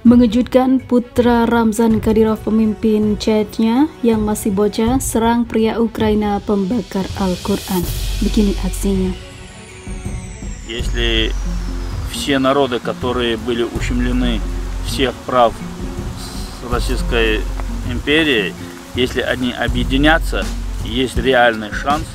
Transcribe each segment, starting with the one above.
Mengejutkan, putra Ramzan Kadyrov, pemimpin Chechnya yang masih bocah, serang pria Ukraina pembakar Al-Quran. Begini aksinya. Если все народы, которые были ущемлены всех прав с Российской империей, если они объединятся, есть реальный шанс.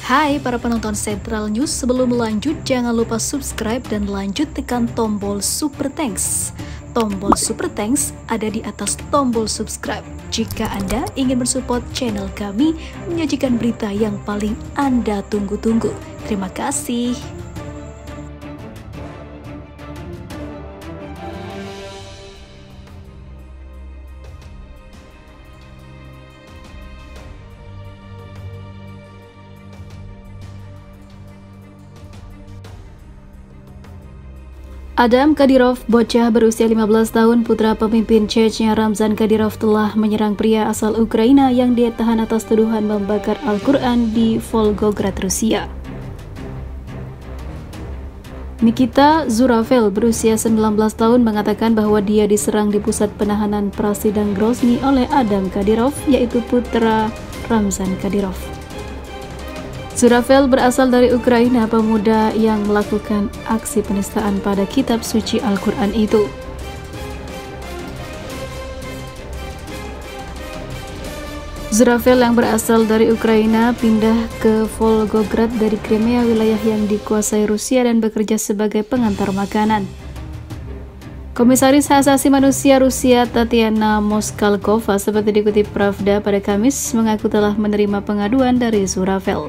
Hai para penonton Sentral News, sebelum lanjut jangan lupa subscribe dan lanjut tekan tombol Super Thanks. Tombol Super Thanks ada di atas tombol subscribe. Jika Anda ingin mensupport channel kami menyajikan berita yang paling Anda tunggu-tunggu. Terima kasih. Adam Kadyrov, bocah berusia 15 tahun, putra pemimpin Chechnya Ramzan Kadyrov, telah menyerang pria asal Ukraina yang ditahan atas tuduhan membakar Al-Quran di Volgograd, Rusia. Nikita Zuravel, berusia 19 tahun, mengatakan bahwa dia diserang di pusat penahanan Prasidang Grozny oleh Adam Kadyrov, yaitu putra Ramzan Kadyrov. Zuravel berasal dari Ukraina, pemuda yang melakukan aksi penistaan pada kitab suci Al-Quran itu. Zuravel yang berasal dari Ukraina pindah ke Volgograd dari Crimea, wilayah yang dikuasai Rusia, dan bekerja sebagai pengantar makanan. Komisaris Hak Asasi Manusia Rusia Tatiana Moskalkova, seperti dikutip Pravda pada Kamis, mengaku telah menerima pengaduan dari Zuravel.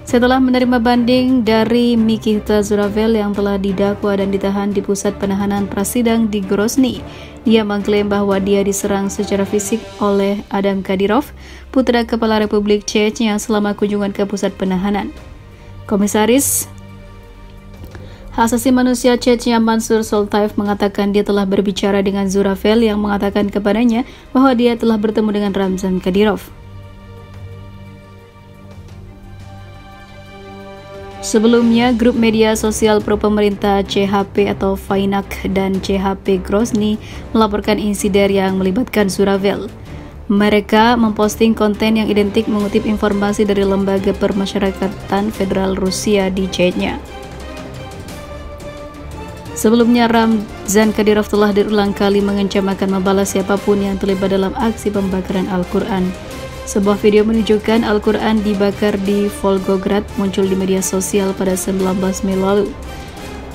Setelah menerima banding dari Nikita Zuravel yang telah didakwa dan ditahan di pusat penahanan Prasidang di Grozny, dia mengklaim bahwa dia diserang secara fisik oleh Adam Kadyrov, putra Kepala Republik Chechnya, selama kunjungan ke pusat penahanan. Komisaris Hak Asasi Manusia Chechnya Mansur Soltayev mengatakan dia telah berbicara dengan Zuravel yang mengatakan kepadanya bahwa dia telah bertemu dengan Ramzan Kadyrov. Sebelumnya, grup media sosial pro-pemerintah CHP atau Vainak dan CHP Grozny melaporkan insiden yang melibatkan Zuravel. Mereka memposting konten yang identik mengutip informasi dari Lembaga Permasyarakatan Federal Rusia di Chechnya. Sebelumnya, Ramzan Kadyrov telah berulang kali mengancam akan membalas siapapun yang terlibat dalam aksi pembakaran Al-Quran. Sebuah video menunjukkan Al-Quran dibakar di Volgograd muncul di media sosial pada 19 Mei lalu.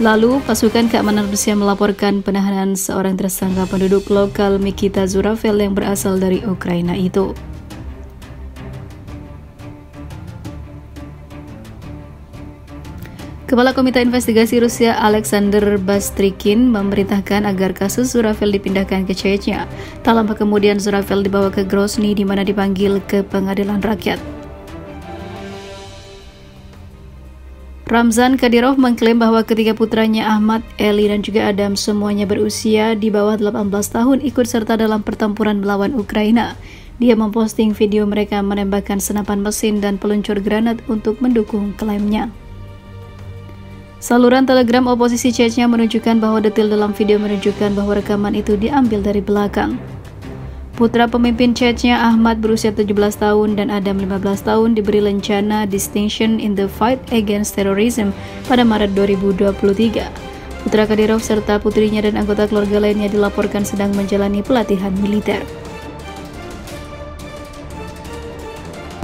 Lalu, pasukan keamanan Rusia melaporkan penahanan seorang tersangka penduduk lokal Nikita Zuravel yang berasal dari Ukraina itu. Kepala Komite Investigasi Rusia Alexander Bastrikin memerintahkan agar kasus Zuravel dipindahkan ke Chechnya. Tak lama kemudian Zuravel dibawa ke Grozny di mana dipanggil ke pengadilan rakyat. Ramzan Kadyrov mengklaim bahwa ketiga putranya Ahmad, Eli, dan juga Adam semuanya berusia di bawah 18 tahun ikut serta dalam pertempuran melawan Ukraina. Dia memposting video mereka menembakkan senapan mesin dan peluncur granat untuk mendukung klaimnya. Saluran Telegram oposisi Chechnya menunjukkan bahwa detil dalam video menunjukkan bahwa rekaman itu diambil dari belakang. Putra pemimpin Chechnya Ahmad berusia 17 tahun dan Adam 15 tahun diberi lencana Distinction in the Fight Against Terrorism pada Maret 2023. Putra Kadyrov serta putrinya dan anggota keluarga lainnya dilaporkan sedang menjalani pelatihan militer.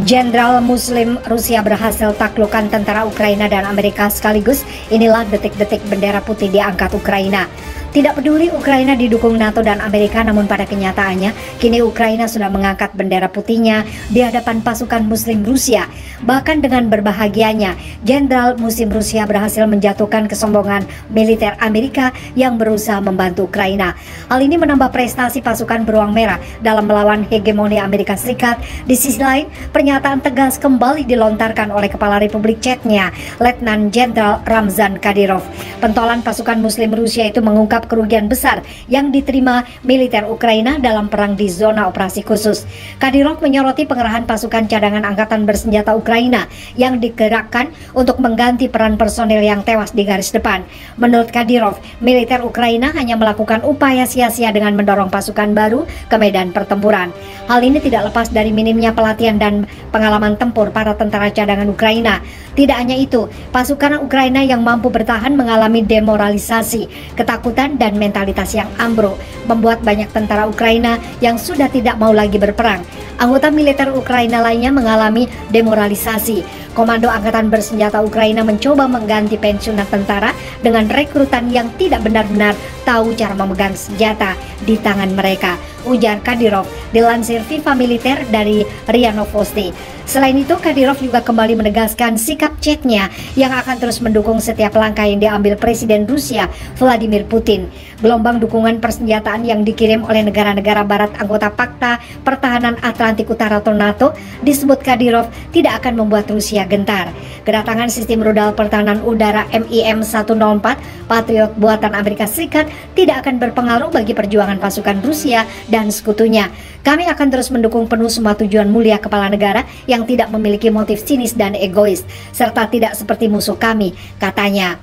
Jenderal Muslim Rusia berhasil taklukkan tentara Ukraina dan Amerika sekaligus. Inilah detik-detik bendera putih diangkat Ukraina. Tidak peduli Ukraina didukung NATO dan Amerika, namun pada kenyataannya kini Ukraina sudah mengangkat bendera putihnya di hadapan pasukan Muslim Rusia. Bahkan dengan berbahagianya, Jenderal Muslim Rusia berhasil menjatuhkan kesombongan militer Amerika yang berusaha membantu Ukraina. Hal ini menambah prestasi pasukan beruang merah dalam melawan hegemoni Amerika Serikat. Di sisi lain, pernyataan tegas kembali dilontarkan oleh Kepala Republik Chechnya, Letnan Jenderal Ramzan Kadyrov. Pentolan pasukan Muslim Rusia itu mengungkap kerugian besar yang diterima militer Ukraina dalam perang di zona operasi khusus. Kadyrov menyoroti pengerahan pasukan cadangan angkatan bersenjata Ukraina yang digerakkan untuk mengganti peran personel yang tewas di garis depan. Menurut Kadyrov, militer Ukraina hanya melakukan upaya sia-sia dengan mendorong pasukan baru ke medan pertempuran. Hal ini tidak lepas dari minimnya pelatihan dan pengalaman tempur para tentara cadangan Ukraina. Tidak hanya itu, pasukan Ukraina yang mampu bertahan mengalami demoralisasi, ketakutan dan mentalitas yang ambruk, membuat banyak tentara Ukraina yang sudah tidak mau lagi berperang. Anggota militer Ukraina lainnya mengalami demoralisasi. Komando Angkatan Bersenjata Ukraina mencoba mengganti pensiunan tentara dengan rekrutan yang tidak benar-benar tahu cara memegang senjata di tangan mereka, ujar Kadyrov dilansir FIFA Militer dari RIA Novosti. Selain itu, Kadyrov juga kembali menegaskan sikap Chechnya yang akan terus mendukung setiap langkah yang diambil Presiden Rusia Vladimir Putin. Gelombang dukungan persenjataan yang dikirim oleh negara-negara barat anggota Pakta Pertahanan Atlantik Utara atau NATO disebut Kadyrov tidak akan membuat Rusia gentar. Kedatangan sistem rudal pertahanan udara MIM-104 Patriot buatan Amerika Serikat tidak akan berpengaruh bagi perjuangan pasukan Rusia dan sekutunya. Kami akan terus mendukung penuh semua tujuan mulia kepala negara yang tidak memiliki motif sinis dan egois, serta tidak seperti musuh kami, katanya.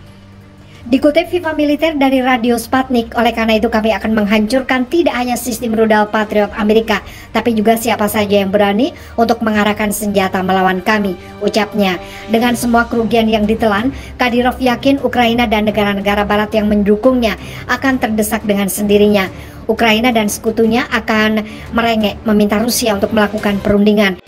Dikutip FIFA Militer dari Radio Sputnik, oleh karena itu kami akan menghancurkan tidak hanya sistem rudal Patriot Amerika, tapi juga siapa saja yang berani untuk mengarahkan senjata melawan kami, ucapnya. Dengan semua kerugian yang ditelan, Kadyrov yakin Ukraina dan negara-negara barat yang mendukungnya akan terdesak dengan sendirinya. Ukraina dan sekutunya akan merengek meminta Rusia untuk melakukan perundingan.